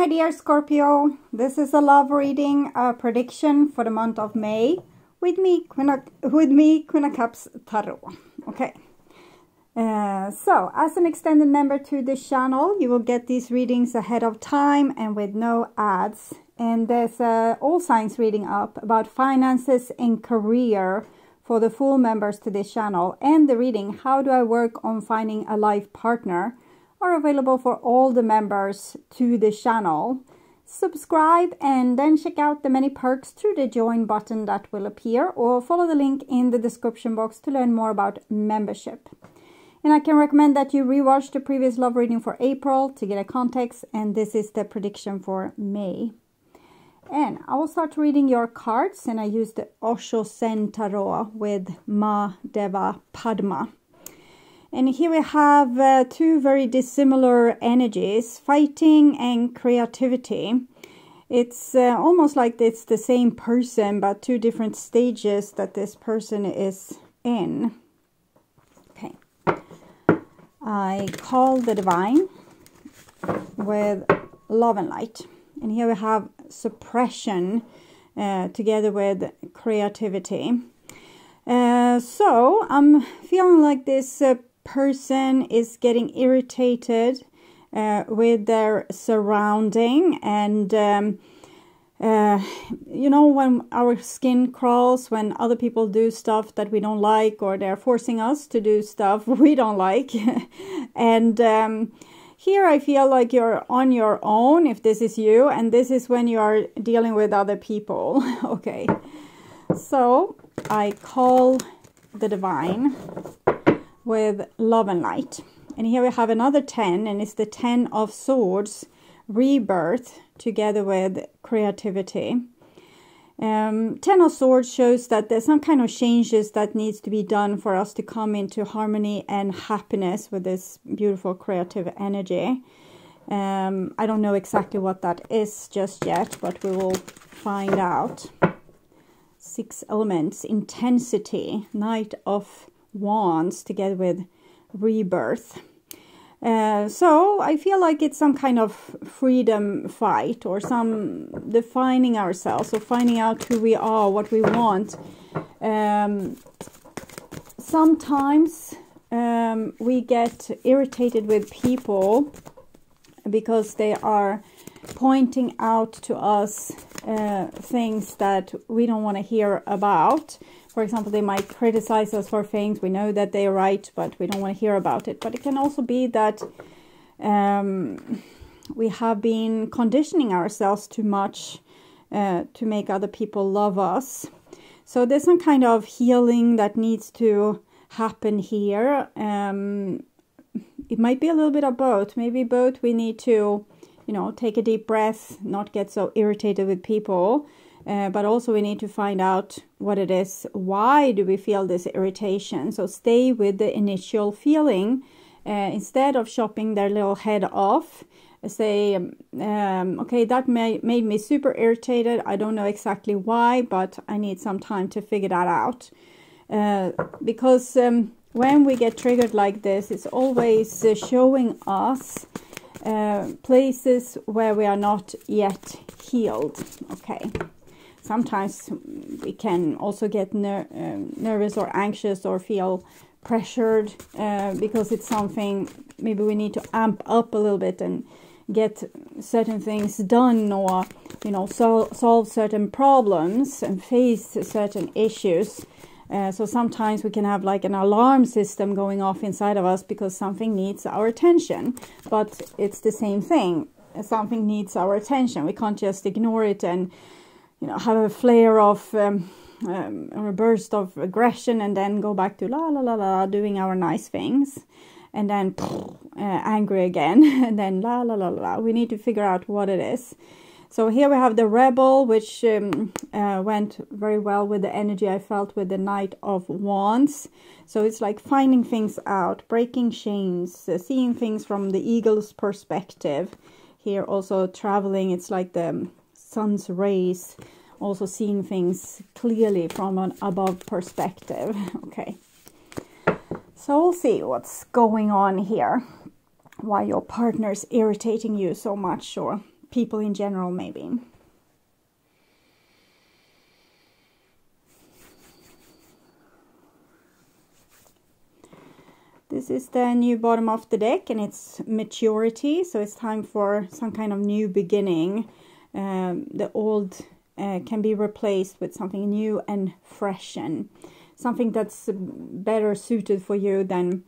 my dear Scorpio, this is a love reading, a prediction for the month of May with me, Queen of Cups Tarot. Okay, so as an extended member to this channel, you will get these readings ahead of time and with no ads. And there's all signs reading up about finances and career for the full members to this channel, and the reading How Do I Work on Finding a Life Partner are available for all the members to the channel. Subscribe and then check out the many perks through the join button that will appear, or follow the link in the description box to learn more about membership. And I can recommend that you rewatch the previous love reading for April to get a context, and this is the prediction for May. And I will start reading your cards, and I use the OSHO Zen Tarot with Ma, Deva, Padma. And here we have two very dissimilar energies, fighting and creativity. It's almost like it's the same person, but two different stages that this person is in. Okay. I call the divine with love and light. And here we have suppression together with creativity. So I'm feeling like this person is getting irritated with their surrounding, and you know, when our skin crawls when other people do stuff that we don't like, or they're forcing us to do stuff we don't like. And here I feel like you're on your own if this is you, and this is when you are dealing with other people. Okay, so I call the divine with love and light. And here we have another 10, and it's the 10 of Swords, rebirth together with creativity. 10 of Swords shows that there's some kind of changes that needs to be done for us to come into harmony and happiness with this beautiful creative energy. I don't know exactly what that is just yet, but we will find out. 6 elements, intensity, Knight of Wands together with rebirth. So I feel like it's some kind of freedom fight, or some defining ourselves, or finding out who we are, what we want. Sometimes we get irritated with people because they are pointing out to us things that we don't want to hear about. For example, they might criticize us for things. We know that they're right, but we don't want to hear about it. But it can also be that we have been conditioning ourselves too much to make other people love us. So there's some kind of healing that needs to happen here. It might be a little bit of both. Maybe both. We need to, you know, take a deep breath, not get so irritated with people. But also we need to find out what it is. Why do we feel this irritation? So stay with the initial feeling. Instead of chopping their little head off, say, okay, that made me super irritated. I don't know exactly why, but I need some time to figure that out. Because when we get triggered like this, it's always showing us places where we are not yet healed. Okay. Sometimes we can also get nervous or anxious, or feel pressured because it's something maybe we need to amp up a little bit and get certain things done, or, you know, solve certain problems and face certain issues. So sometimes we can have like an alarm system going off inside of us because something needs our attention. But it's the same thing. Something needs our attention. We can't just ignore it and, you know, have a flare of or a burst of aggression, and then go back to la la la la, doing our nice things, and then angry again, and then la la la la. We need to figure out what it is. So here we have the Rebel, which went very well with the energy I felt with the Knight of Wands. So it's like finding things out, breaking chains, seeing things from the eagle's perspective. Here also traveling, it's like the sun's rays, also seeing things clearly from an above perspective. Okay, so we'll see what's going on here, why your partner's irritating you so much, or people in general, maybe. This is the new bottom of the deck, and it's maturity, so it's time for some kind of new beginning. The old can be replaced with something new and fresh, and something that's better suited for you than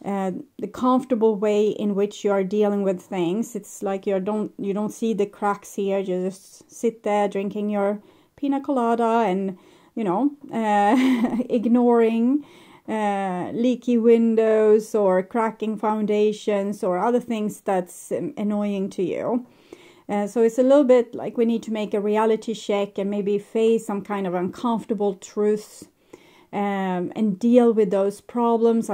the comfortable way in which you are dealing with things. It's like you don't see the cracks here. You just sit there drinking your pina colada and, you know, ignoring leaky windows or cracking foundations or other things that's annoying to you. So it's a little bit like we need to make a reality check and maybe face some kind of uncomfortable truths, and deal with those problems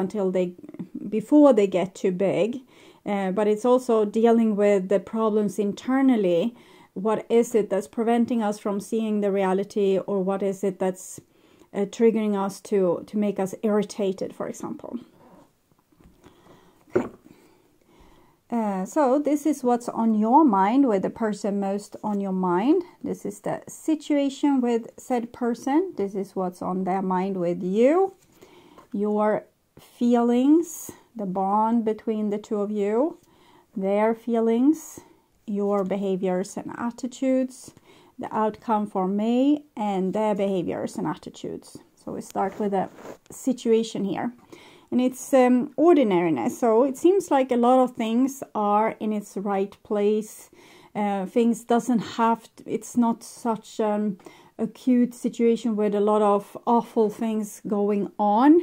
before they get too big. But it's also dealing with the problems internally. What is it that's preventing us from seeing the reality, or what is it that's triggering us to make us irritated, for example. Okay. So this is what's on your mind, with the person most on your mind. This is the situation with said person. This is what's on their mind with you. Your feelings, the bond between the two of you, their feelings, your behaviors and attitudes, the outcome for May, and their behaviors and attitudes. So we start with a situation here. And it's ordinariness. So it seems like a lot of things are in its right place. Things doesn't have to, it's not such acute situation with a lot of awful things going on.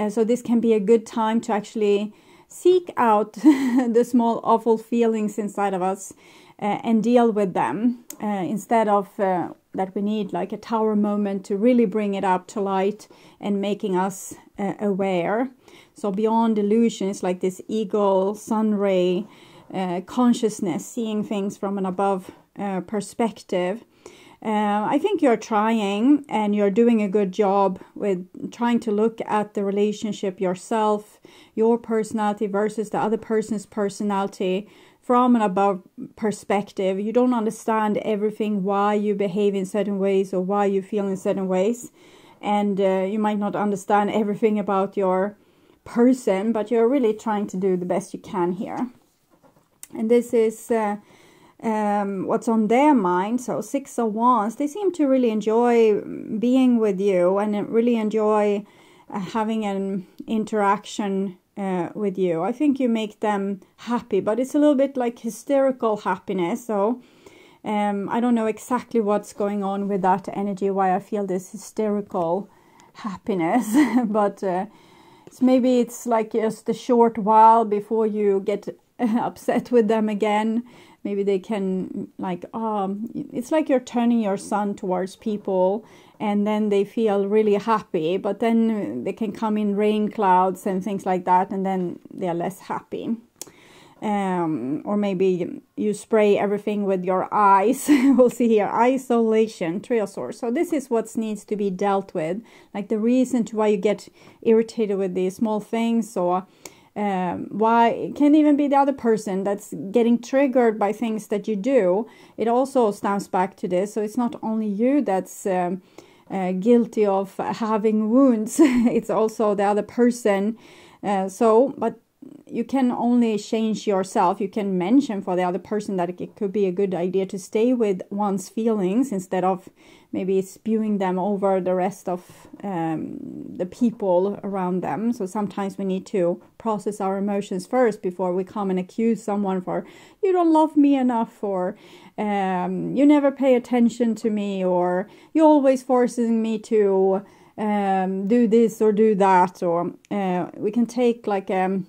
So this can be a good time to actually seek out the small awful feelings inside of us and deal with them, instead of that we need like a tower moment to really bring it up to light and making us aware. So beyond illusion, it's like this eagle, sun ray, consciousness, seeing things from an above perspective. I think you're trying, and you're doing a good job with trying to look at the relationship yourself, your personality versus the other person's personality from an above perspective. You don't understand everything, why you behave in certain ways or why you feel in certain ways. And you might not understand everything about your person, but you're really trying to do the best you can here. And this is what's on their mind. So 6 of Wands, they seem to really enjoy being with you and really enjoy having an interaction with you. I think you make them happy, but it's a little bit like hysterical happiness. So I don't know exactly what's going on with that energy, why I feel this hysterical happiness, but maybe it's like just a short while before you get upset with them again. Maybe they can like, it's like you're turning your sun towards people and then they feel really happy, but then they can come in rain clouds and things like that, and then they're less happy. Or maybe you spray everything with your eyes. We'll see here, isolation, Three of Swords. So this is what needs to be dealt with, like the reason to why you get irritated with these small things, or why it can even be the other person that's getting triggered by things that you do. It also stems back to this. So it's not only you that's guilty of having wounds, it's also the other person. But you can only change yourself. You can mention for the other person that it could be a good idea to stay with one's feelings instead of maybe spewing them over the rest of the people around them. So sometimes we need to process our emotions first before we come and accuse someone for, you don't love me enough, or you never pay attention to me, or you're always forcing me to do this or do that. Or we can take like a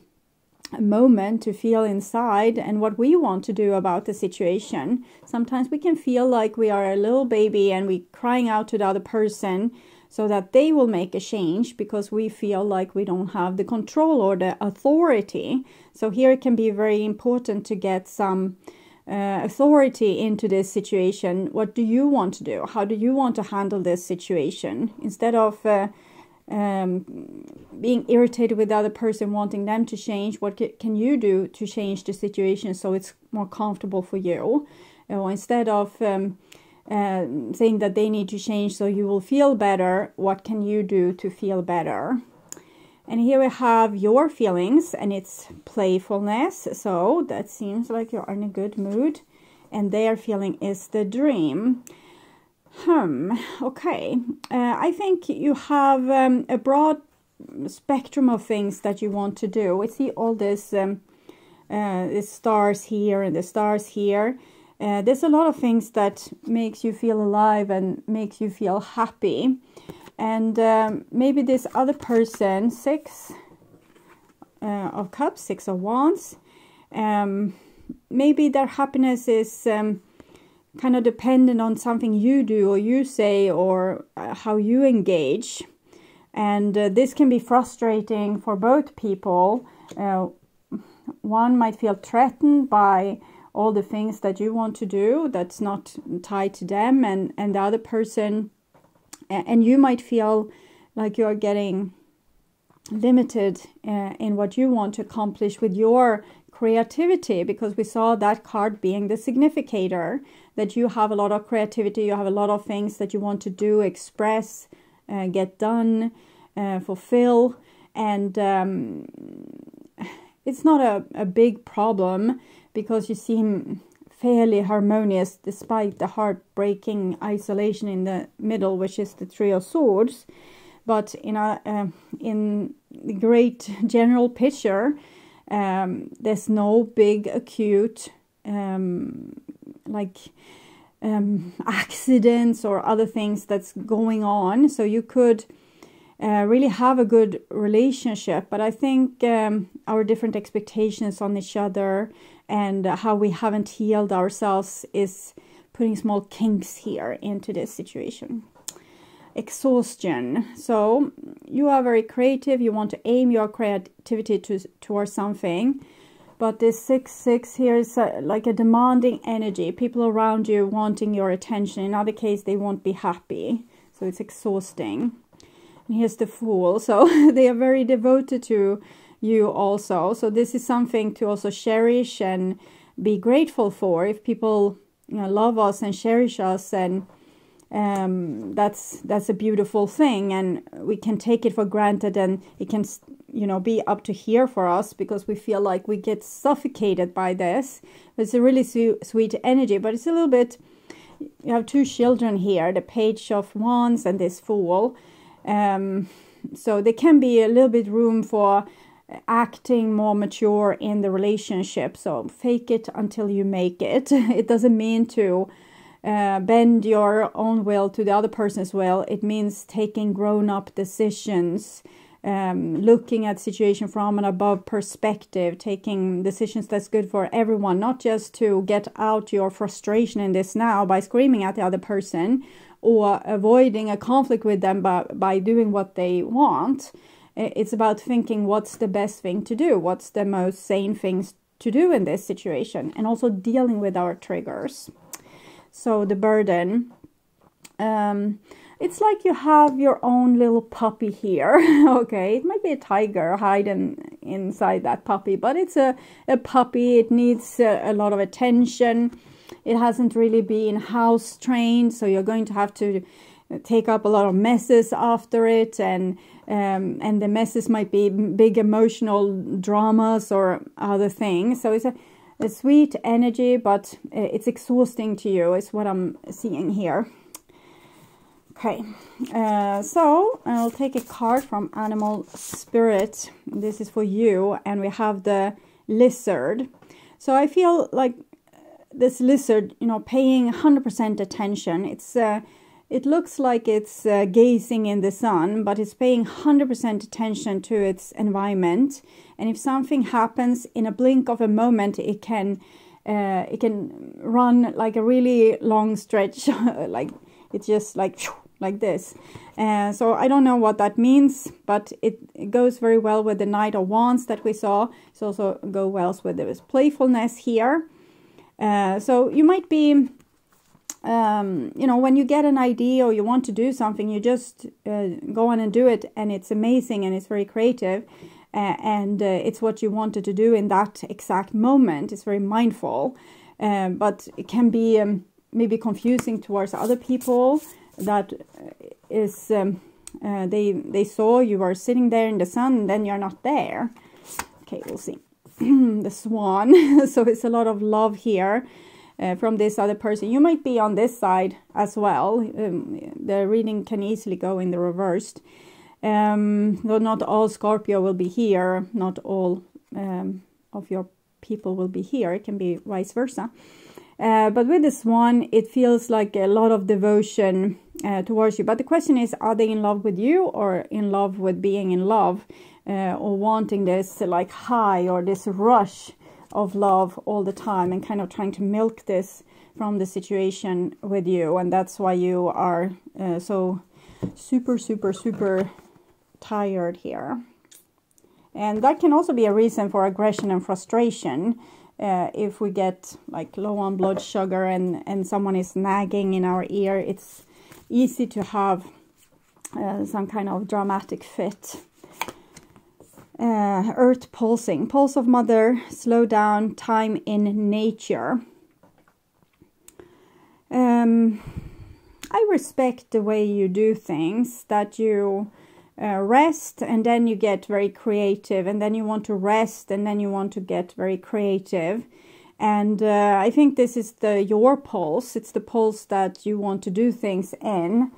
moment to feel inside and what we want to do about the situation. Sometimes we can feel like we are a little baby and we crying out to the other person so that they will make a change, because we feel like we don't have the control or the authority. So here it can be very important to get some authority into this situation. What do you want to do? How do you want to handle this situation? Instead of being irritated with the other person, wanting them to change, what can you do to change the situation so it's more comfortable for you? Or instead of saying that they need to change so you will feel better, what can you do to feel better? And here we have your feelings, and it's playfulness. So that seems like you're in a good mood. And their feeling is the dream. Okay. I think you have a broad spectrum of things that you want to do. We see all this stars here and the stars here. There's a lot of things that makes you feel alive and makes you feel happy. And maybe this other person, 6 of Cups, 6 of Wands, maybe their happiness is kind of dependent on something you do or you say or how you engage. And this can be frustrating for both people. One might feel threatened by all the things that you want to do that's not tied to them, and the other person, and you might feel like you're getting limited in what you want to accomplish with your creativity, because we saw that card being the significator, that you have a lot of creativity, you have a lot of things that you want to do, express, get done, fulfill, and it's not a big problem because you seem fairly harmonious despite the heartbreaking isolation in the middle, which is the 3 of Swords. But in the great general picture, there's no big acute accidents or other things that's going on. So you could really have a good relationship. But I think our different expectations on each other and how we haven't healed ourselves is putting small kinks here into this situation. Exhaustion. So you are very creative. You want to aim your creativity towards something. But this 6-6 here is like a demanding energy. People around you wanting your attention. In other case, they won't be happy. So it's exhausting. And here's the Fool. So they are very devoted to you also. So this is something to also cherish and be grateful for. If people love us and cherish us, and that's a beautiful thing, and we can take it for granted, and it can be up to here for us because we feel like we get suffocated by this. It's a really sweet energy, but it's a little bit, you have 2 children here, the Page of Wands and this Fool. So there can be a little bit room for acting more mature in the relationship. So fake it until you make it. It doesn't mean to bend your own will to the other person's will. It means taking grown-up decisions, looking at situation from an above perspective, taking decisions that's good for everyone, not just to get out your frustration in this now by screaming at the other person or avoiding a conflict with them by doing what they want. It's about thinking what's the best thing to do, what's the most sane things to do in this situation, and also dealing with our triggers. So the burden, it's like you have your own little puppy here. Okay, it might be a tiger hiding inside that puppy, but it's a puppy. It needs a lot of attention. It hasn't really been house trained, so you're going to have to take up a lot of messes after it, and the messes might be big emotional dramas or other things. So it's a sweet energy, but it's exhausting to you, is what I'm seeing here. Okay, so I'll take a card from Animal Spirit. This is for you, and we have the Lizard. So I feel like this lizard, paying 100% attention. It looks like it's gazing in the sun, but it's paying 100% attention to its environment. And if something happens in a blink of a moment, it can run like a really long stretch, like it's just like this. So I don't know what that means, but it goes very well with the Knight of Wands that we saw. It also goes well with this playfulness here. So you might be, when you get an idea or you want to do something, you just go on and do it, and it's amazing and it's very creative, and it's what you wanted to do in that exact moment. It's very mindful. but it can be maybe confusing towards other people. That is, they saw you were sitting there in the sun, and then you're not there. Okay, we'll see. The swan. So it's a lot of love here from this other person. You might be on this side as well. The reading can easily go in the reversed. Though not all Scorpio will be here. Not all of your people will be here. It can be vice versa. But with the swan, it feels like a lot of devotion towards you. But the question is, are they in love with you, or in love with being in love? Or wanting this like high or this rush of love all the time, and kind of trying to milk this from the situation with you. And that's why you are so super tired here. And that can also be a reason for aggression and frustration. If we get like low on blood sugar and someone is nagging in our ear, it's easy to have some kind of dramatic fit. Earth pulsing, pulse of mother, slow down, time in nature. I respect the way you do things, that you rest and then you get very creative, and then you want to rest and then you want to get very creative. And I think this is your pulse. It's the pulse that you want to do things in.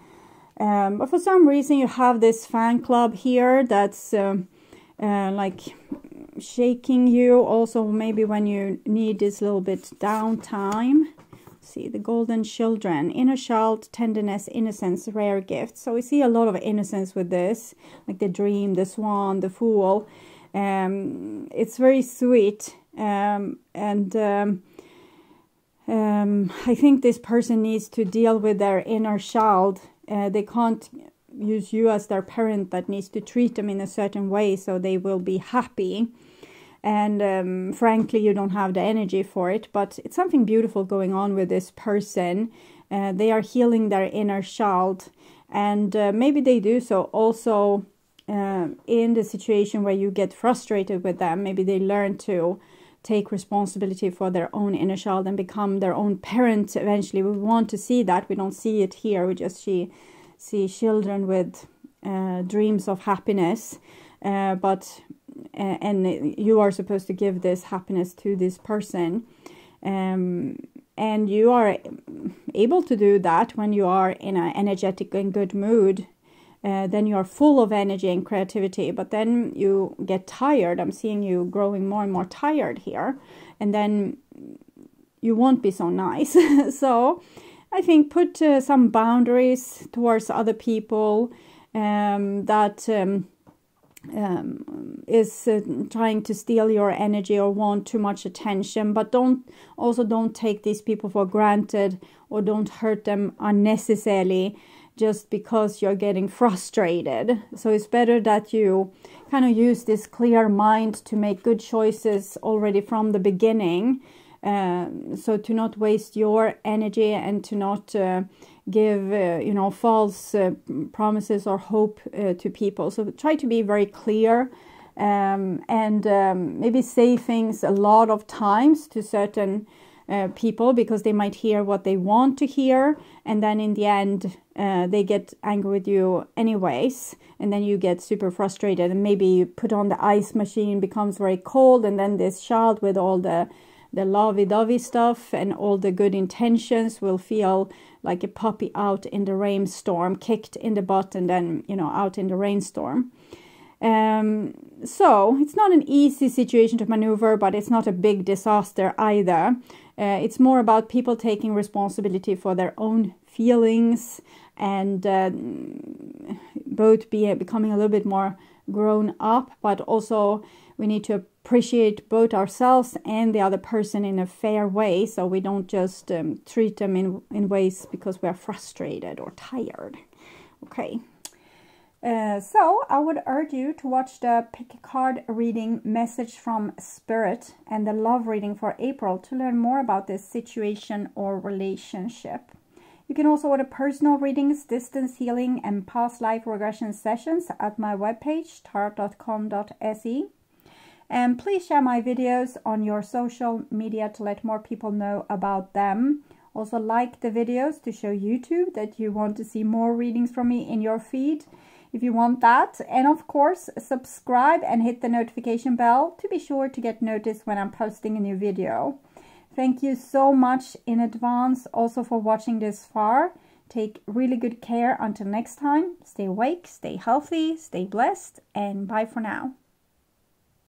But for some reason you have this fan club here that's like shaking you. Also maybe when you need this little bit downtime. See, the golden children, inner child, tenderness, innocence, rare gifts. So we see a lot of innocence with this, like the dream, the swan, the fool. It's very sweet. I think this person needs to deal with their inner child. They can't use you as their parent that needs to treat them in a certain way so they will be happy. And frankly, you don't have the energy for it, but it's something beautiful going on with this person. They are healing their inner child, and maybe they do so also in the situation where you get frustrated with them. Maybe they learn to take responsibility for their own inner child and become their own parent eventually. We want to see that. We don't see it here. We just see children with dreams of happiness, and you are supposed to give this happiness to this person, and you are able to do that when you are in an energetic and good mood. Then you are full of energy and creativity, but then you get tired. I'm seeing you growing more and more tired here, and then you won't be so nice. So I think put some boundaries towards other people that is trying to steal your energy or want too much attention. But don't take these people for granted, or don't hurt them unnecessarily just because you're getting frustrated. So it's better that you kind of use this clear mind to make good choices already from the beginning. So to not waste your energy and to not give false promises or hope to people. So try to be very clear, and maybe say things a lot of times to certain people, because they might hear what they want to hear, and then in the end they get angry with you anyways, and then you get super frustrated, and maybe you put on the ice machine, becomes very cold, and then this child with all the lovey-dovey stuff and all the good intentions will feel like a puppy out in the rainstorm, kicked in the butt, and then out in the rainstorm. So it's not an easy situation to maneuver, but it's not a big disaster either. It's more about people taking responsibility for their own feelings, and both becoming a little bit more grown up, but also we need to appreciate both ourselves and the other person in a fair way, so we don't just treat them in ways because we are frustrated or tired. Okay. So I would urge you to watch the pick a card reading Message from Spirit and the love reading for April to learn more about this situation or relationship. You can also order personal readings, distance healing, and past life regression sessions at my webpage, tarot.com.se. And please share my videos on your social media to let more people know about them. Also like the videos to show YouTube that you want to see more readings from me in your feed if you want that. And of course, subscribe and hit the notification bell to be sure to get notice when I'm posting a new video. Thank you so much in advance also for watching this far. Take really good care until next time. Stay awake, stay healthy, stay blessed, and bye for now.